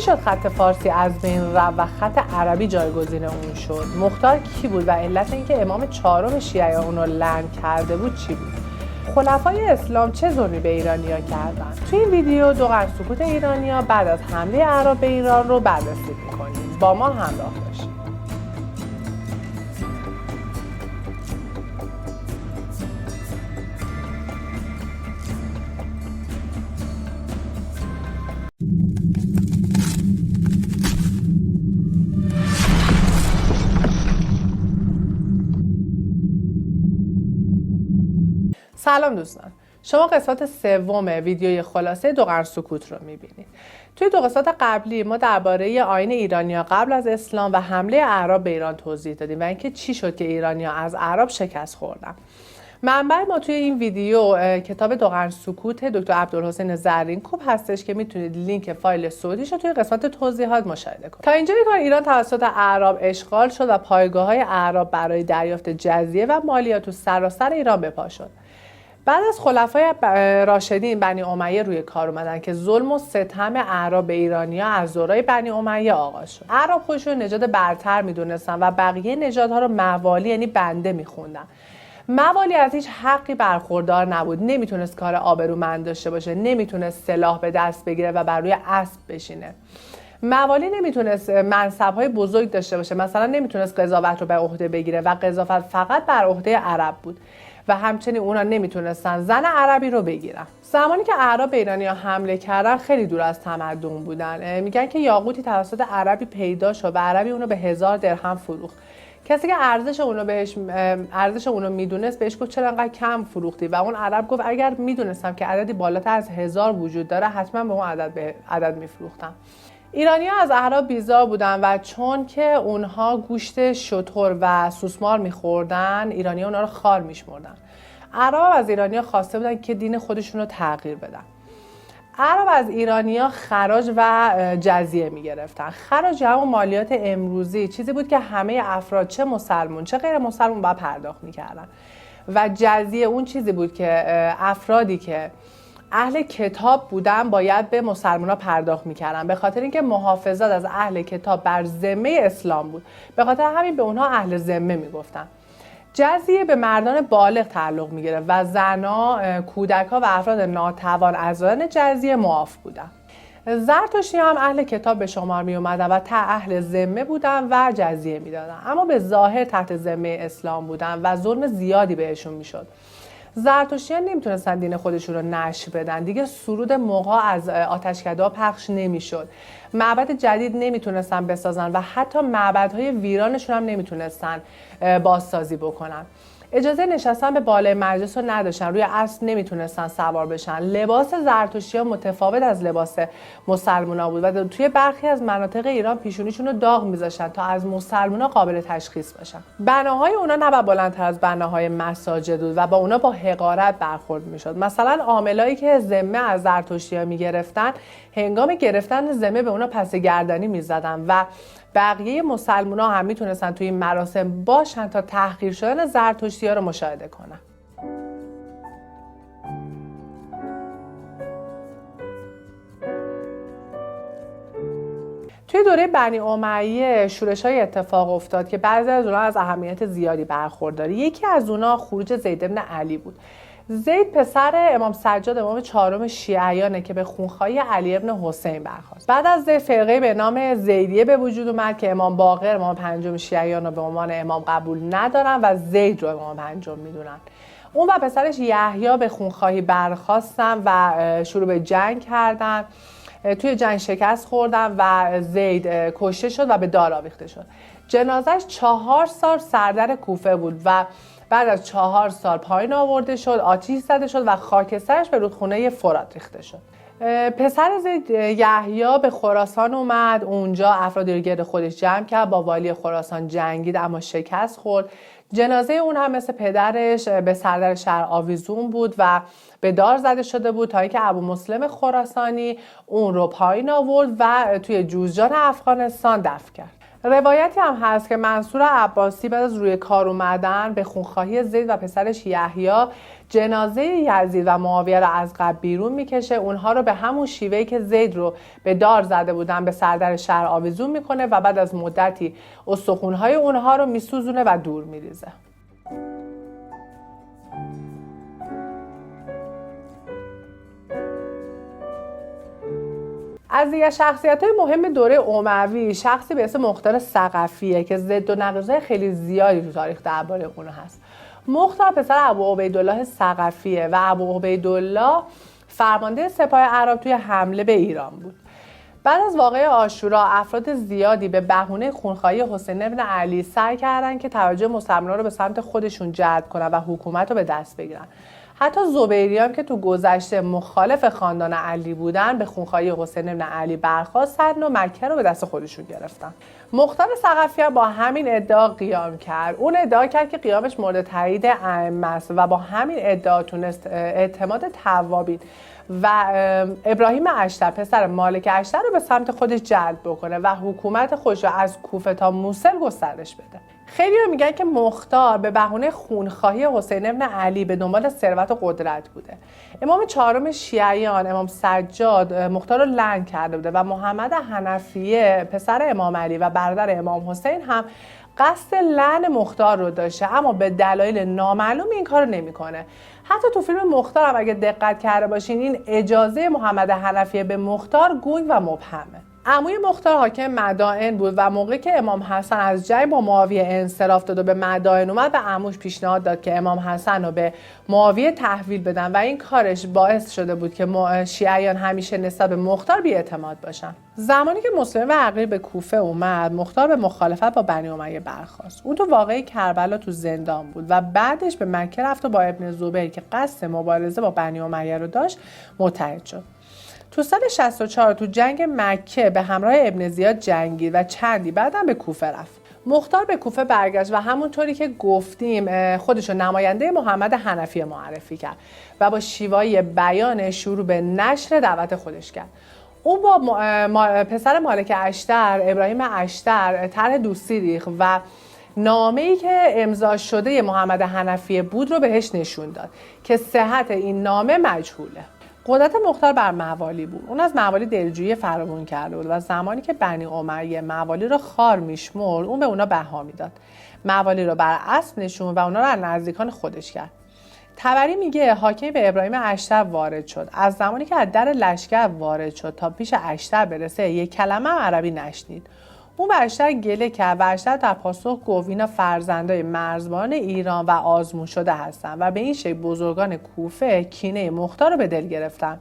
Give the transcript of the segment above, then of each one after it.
چی شد خط فارسی از بین رفت و خط عربی جایگزین اون شد؟ مختار کی بود و علت اینکه امام چهارم شیعه اون رو لعن کرده بود چی بود؟ خلفای اسلام چه ظلمی به ایرانیا کردن؟ توی این ویدیو دو قرن سکوت ایرانیا بعد از حمله اعراب به ایران رو بررسی می‌کنیم. با ما همراه باشید. سلام دوستان، شما قسمت سوم ویدیوی خلاصه دو قرن سکوت رو میبینید. توی دو قسمت قبلی ما درباره آیین ایرانیا قبل از اسلام و حمله اعراب به ایران توضیح دادیم و اینکه چی شد که ایرانیا از اعراب شکست خوردن. منبع ما توی این ویدیو کتاب دو قرن سکوت دکتر عبدالحسین زرینکوب هستش که میتونید لینک فایل صوتیش رو توی قسمت توضیحات مشاهده کنید. تا اینجای کار ایران توسط اعراب اشغال شد و پایگاه‌های اعراب برای دریافت جزیه و مالیات تو سراسر ایران به پا شد. بعد از خلفای راشدین بنی امیه روی کار اومدن که ظلم و ستم اعراب به ایرانیا از دورای بنی امیه آغاز شد. اعراب خودشون نژاد برتر میدونستن و بقیه نژادها رو موالی یعنی بنده میخوندن. موالی از هیچ حقی برخوردار نبود، نمیتونست کار آبرومند داشته باشه، نمیتونست سلاح به دست بگیره و بر روی اسب بشینه. موالی نمیتونست منصب‌های بزرگ داشته باشه، مثلا نمیتونست قضاوت رو به عهده بگیره و قضاوت فقط بر عهده عرب بود و همچنین اونا نمیتونستن زن عربی رو بگیرن. زمانی که اعراب به ایرانیا حمله کردن خیلی دور از تمدن بودن. میگن که یاقوتی توسط عربی پیدا شد و عربی اونو به 1000 درهم فروخت. کسی که ارزش اونو میدونست بهش گفت چرا انقدر کم فروختی و اون عرب گفت اگر میدونستم که عددی بالاتر از 1000 وجود داره حتما به اون عدد میفروختم. ایرانی‌ها از اعراب بیزار بودن و چون که اونها گوشت شتر و سوسمار می‌خوردن، ایرانی‌ها اونها رو خار می‌شمردن. اعراب از ایرانی‌ها خواسته بودن که دین خودشون رو تغییر بدن. اعراب از ایرانی‌ها خراج و جزیه می‌گرفتن. خراج همون مالیات امروزی چیزی بود که همه افراد چه مسلمون چه غیر مسلمون باید پرداخت می‌کردن. و جزیه اون چیزی بود که افرادی که اهل کتاب بودن باید به مسلمان‌ها پرداخت می‌کردن، به خاطر اینکه محافظت از اهل کتاب بر ذمه اسلام بود. به خاطر همین به اونها اهل ذمه میگفتن. جزیه به مردان بالغ تعلق می‌گرفت و زن‌ها، کودک‌ها و افراد ناتوان از دادن جزیه معاف بودن. زرتشتی هم اهل کتاب به شمار می اومدن و اهل ذمه بودن و جزیه میدادن، اما به ظاهر تحت ذمه اسلام بودن و ظلم زیادی بهشون میشد. زرتشتیان نمیتونستن دین خودشون رو نشر بدن، دیگه سرود مغا از آتشکده‌ها پخش نمیشد، معبد جدید نمیتونستن بسازن و حتی معبدهای ویرانشون هم نمیتونستن بازسازی بکنن. اجازه نشستن به بالای مجلس رو نداشتن، روی اسب نمیتونستن سوار بشن. لباس زرتشتی‌ها متفاوت از لباس مسلمونا بود و توی برخی از مناطق ایران پیشونیشون رو داغ میذاشتن تا از مسلمونا قابل تشخیص بشن. بناهای اونا نباید بلندتر از بناهای مساجد بود و با اونا با حقارت برخورد میشد. مثلا عاملایی که ذمه از زرتشتی‌ها میگرفتن، هنگام گرفتن ذمه به اونا پس گردنی میزدن و بقیه مسلمونا هم میتونستن توی این مراسم باشن تا تحقیر شدن زرتشتی‌ها رو مشاهده کنن. توی دوره بنی امیه شورش‌های اتفاق افتاد که بعضی از اونها از اهمیت زیادی برخورداره. یکی از اونها خروج زید بن علی بود. زید پسر امام سجاد امام چهارم شیعیانه که به خونخواهی علی ابن حسین برخاست. بعد از زید فرقه به نام زیدیه به وجود اومد که امام باقر امام پنجم شیعیان رو به عنوان امام قبول ندارن و زید رو امام پنجم میدونن. اون و پسرش یحیی به خونخواهی برخاستن و شروع به جنگ کردن. توی جنگ شکست خوردن و زید کشته شد و به دار آویخته شد. جنازش 4 سال سردر کوفه بود و بعد از 4 سال پایین آورده شد، آتش زده شد و خاکسترش به رودخونه فرات ریخته شد. پسر زید یحیی به خراسان اومد، اونجا افرادی رو گرد خودش جمع کرد، با والی خراسان جنگید اما شکست خورد. جنازه اون هم مثل پدرش به سردر شهر آویزون بود و به دار زده شده بود تا اینکه ابو مسلم خراسانی اون رو پایین آورد و توی جوزجان افغانستان دفن کرد. روایتی هم هست که منصور عباسی بعد از روی کار اومدن به خونخواهی زید و پسرش یحیی جنازه یزید و معاویه رو از قبر بیرون میکشه، اونها رو به همون شیوهی که زید رو به دار زده بودن به سردر شهر آویزون میکنه و بعد از مدتی استخونهای اونها رو میسوزونه و دور میریزه. از دیگر شخصیت‌های مهم دوره اموی شخصی به اسم مختار ثقفیه که ضد و نقیض‌های خیلی زیادی تو تاریخ درباره اون هست. مختار پسر ابو عبیدالله ثقفیه و ابو عبیدالله فرمانده سپاه عرب توی حمله به ایران بود. بعد از واقعه عاشورا افراد زیادی به بهونه خونخواهی حسین بن علی سعی کردن که توجه مسلمان‌ها رو به سمت خودشون جلب کنن و حکومت رو به دست بگیرن. حتی زبیری هم که تو گذشته مخالف خاندان علی بودن به خونخواهی حسین بن علی برخاستن و مکه رو به دست خودشون گرفتن. مختار ثقفی با همین ادعا قیام کرد. اون ادعا کرد که قیامش مورد تایید ائمه است و با همین ادعا تونست اعتماد توابین و ابراهیم اشتر پسر مالک اشتر رو به سمت خودش جلب بکنه و حکومت خودش رو از کوفه تا موصل گسترش بده. خیلی میگن که مختار به بهونه خونخواهی حسین بن علی به دنبال ثروت و قدرت بوده. امام چهارم شیعیان امام سجاد مختار رو لعن کرده بوده و محمد حنفیه پسر امام علی و برادر امام حسین هم قصد لعن مختار رو داشته، اما به دلایل نامعلوم این کارو نمیکنه. حتی تو فیلم مختار هم اگه دقت کرده باشین این اجازه محمد حنفیه به مختار گنگ و مبهمه. عموی مختار حاکم مدائن بود و موقعی که امام حسن از جنگ با معاویه انصراف داد و به مدائن اومد به عموش پیشنهاد داد که امام حسن رو به معاویه تحویل بدن و این کارش باعث شده بود که شیعیان همیشه نسبت به مختار بی‌اعتماد باشن. زمانی که مسلم و عقیل به کوفه اومد، مختار به مخالفت با بنی امیه برخاست. اون تو واقعه کربلا تو زندان بود و بعدش به مکه رفت و با ابن زبیر که قصد مبارزه با بنی امیه رو داشت متحد شد. تو سال 64 تو جنگ مکه به همراه ابن زیاد جنگید و چندی بعدم به کوفه رفت. مختار به کوفه برگشت و همونطوری که گفتیم خودشو نماینده محمد حنفی معرفی کرد و با شیوای بیان شروع به نشر دعوت خودش کرد. او با پسر مالک اشتر ابراهیم اشتر طرح دوستی ریخت و نامه‌ای که امضا شده محمد حنفی بود رو بهش نشون داد که صحت این نامه مجهوله. قدرت مختار بر موالی بود. اون از موالی دلجویی فراوون کرده بود و زمانی که بنی امیه موالی رو خار میشمرد اون به اونا بها میداد. موالی رو بر اسب نشون و اونا رو از نزدیکان خودش کرد. طبری میگه حاکم به ابراهیم اشتر وارد شد. از زمانی که از در لشکر وارد شد تا پیش اشتر برسه یک کلمه عربی نشنید. اون به اشتر گله کرد و اشتر در پاسخ گفت اینا فرزندای مرزبان ایران و آزمون شده هستن و به این شکل بزرگان کوفه کینه مختار رو به دل گرفتن.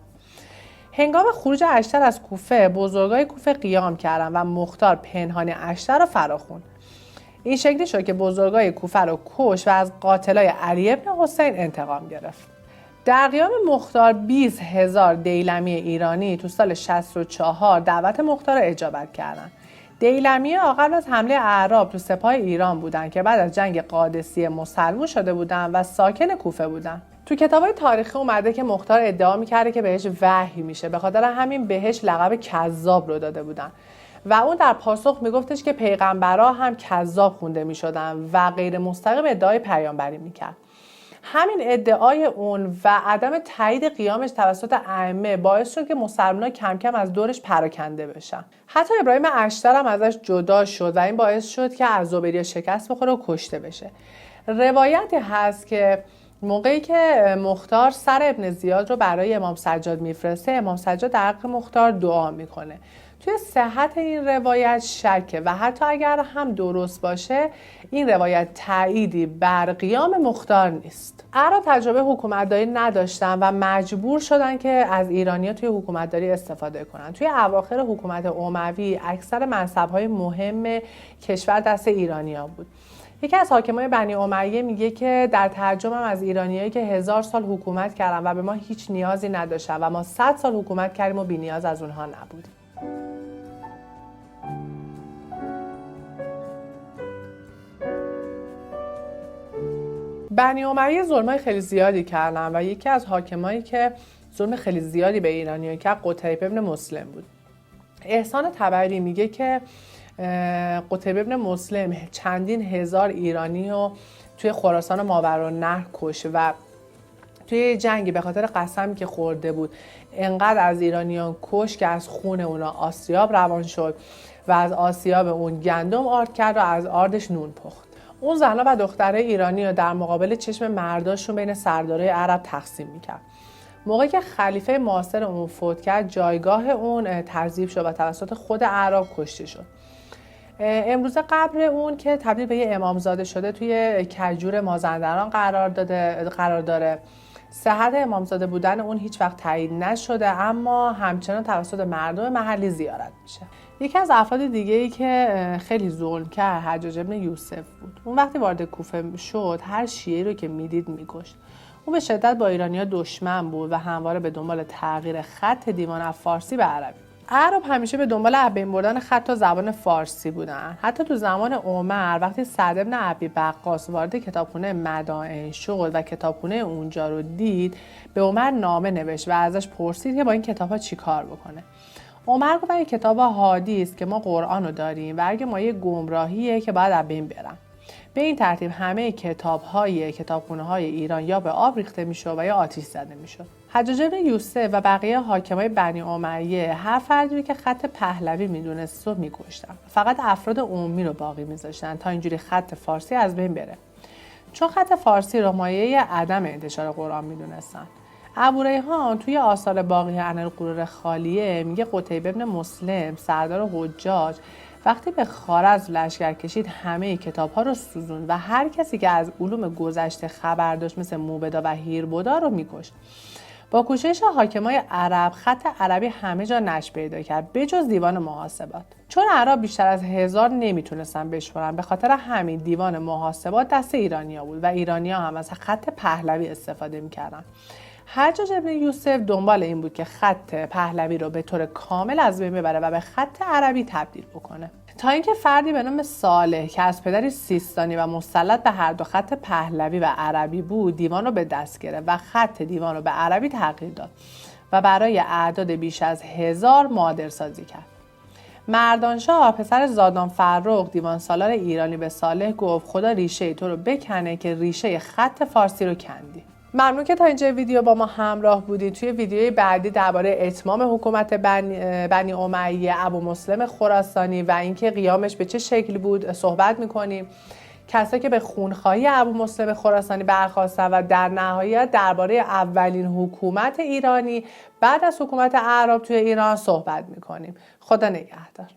هنگام خروج اشتر از کوفه بزرگای کوفه قیام کردن و مختار پنهان اشتر رو فراخوند. این شکلی شد که بزرگای کوفه رو کش و از قاتلای علی ابن حسین انتقام گرفت. در قیام مختار 20,000 دیلمی ایرانی تو سال 64 دعوت مختار رو اجابت کردند. دیلمی‌ها قبل از حمله اعراب تو سپاه ایران بودن که بعد از جنگ قادسیه مسلمون شده بودن و ساکن کوفه بودن. تو کتابای تاریخی اومده که مختار ادعا می‌کرده که بهش وحی میشه، به خاطر همین بهش لقب کذاب رو داده بودن و اون در پاسخ میگفتش که پیغمبرها هم کذاب خونده میشدن و غیر مستقیم ادعای پیامبری میکرد. همین ادعای اون و عدم تایید قیامش توسط ائمه باعث شد که مسلمان‌ها کم کم از دورش پراکنده بشن. حتی ابراهیم اشتر هم ازش جدا شد و این باعث شد که از زبیری شکست بخوره و کشته بشه. روایتی هست که موقعی که مختار سر ابن زیاد رو برای امام سجاد میفرسته، امام سجاد در حق مختار دعا میکنه. توی صحت این روایت شکه و حتی اگر هم درست باشه این روایت تأییدی بر قیام مختار نیست. اعراب تجربه حکومتداری نداشتن و مجبور شدن که از ایرانی‌ها توی حکومتداری استفاده کنن. توی اواخر حکومت اموی اکثر منصب‌های مهم کشور دست ایرانی‌ها بود. یکی از حاکمای بنی امیه میگه که در ترجمه از ایرانیایی که 1000 سال حکومت کردن و به ما هیچ نیازی نداشتن و ما 100 سال حکومت کردیم و بی‌نیاز از اونها نبودیم. بنی امیه ظلمای خیلی زیادی کردن و یکی از حاکمایی که ظلم خیلی زیادی به ایرانی‌ها کرد قتیبه ابن مسلم بود. احسان طبری میگه که قتیبه ابن مسلم چندین هزار ایرانی رو توی خراسان ماوراءالنهر کش و توی جنگی به خاطر قسمی که خورده بود انقدر از ایرانیان کش که از خون اونا آسیاب روان شد و از آسیاب اون گندم آرد کرد و از آردش نون پخت. اون زنها و دخترای ایرانی رو در مقابل چشم مرداشون بین سردارای عرب تقسیم میکرد. موقعی که خلیفه معاصر اون فوت کرد جایگاه اون تضعیف شد و توسط خود اعراب کشته شد. امروزه قبر اون که تبدیل به یه امامزاده شده توی کجور مازندران قرار داره. صحت امامزاده بودن اون هیچ وقت تایید نشده اما همچنان توسط مردم محلی زیارت میشه. یکی از افراد دیگه‌ای که خیلی ظلم کرد حجاج ابن یوسف بود. اون وقتی وارد کوفه شد هر شیعی رو که میدید میکشت. اون به شدت با ایرانی‌ها دشمن بود و همواره به دنبال تغییر خط دیوان از فارسی به عربی. عرب همیشه به دنبال از بین بردن خط تا زبان فارسی بودن. حتی تو زمان عمر وقتی سعد بن ابی وقاص وارد کتابخونه مدائن شد و کتابخونه اونجا رو دید، به عمر نامه نوشت و ازش پرسید که با این کتاب‌ها چیکار بکنه. عمر گفت این کتاب‌ها هادی است که ما قرآن رو داریم و اگه ما یه گمراهیه که باید از بین برن. به این ترتیب همه کتابخونه‌های ایران یا به آب ریخته میشد و یا آتش زده میشد. حجاج بن یوسف و بقیه حاکمای بنی امیه هر فردی که خط پهلوی میدونست رو میکشتن. فقط افراد عمومی رو باقی میذاشتن تا اینجوری خط فارسی از بین بره. چون خط فارسی رو مایه عدم انتشار قرآن میدونستن. ابوریحان توی آثار باقی عن القرور خالیه میگه قتیبه ابن مسلم سردار حجاج وقتی به خوارزم لشکر کشید همه کتاب‌ها رو سوزوند و هر کسی که از علوم گذشته خبر داشت مثل موبدا و هیربودا رو میکشت. با کوشش حاکمای عرب خط عربی همه جا نشر پیدا کرد بجز دیوان محاسبات. چون عرب بیشتر از 1000 نمیتونستن بشمرن به خاطر همین دیوان محاسبات دست ایرانیا بود و ایرانیا هم از خط پهلوی استفاده میکردن. حجاج ابن یوسف دنبال این بود که خط پهلوی رو به طور کامل از بین ببره و به خط عربی تبدیل بکنه. تا اینکه فردی به نام صالح که از پدری سیستانی و مسلط به هر دو خط پهلوی و عربی بود دیوان رو به دست گرفت و خط دیوان رو به عربی تغییر داد و برای اعداد بیش از 1000 معادل سازی کرد. مردانشاه پسر زادان فرخ دیوان سالار ایرانی به صالح گفت خدا ریشه تو رو بکنه که ریشه خط فارسی رو کندی. ممنون که تا اینجا ویدیو با ما همراه بودید. توی ویدیوی بعدی درباره اتمام حکومت بنی امیه ابو مسلم خراسانی و اینکه قیامش به چه شکلی بود صحبت می‌کنیم. کسایی که به خونخواهی ابو مسلم خراسانی برخاستن و در نهایت درباره اولین حکومت ایرانی بعد از حکومت اعراب توی ایران صحبت می‌کنیم. خدا نگهدار.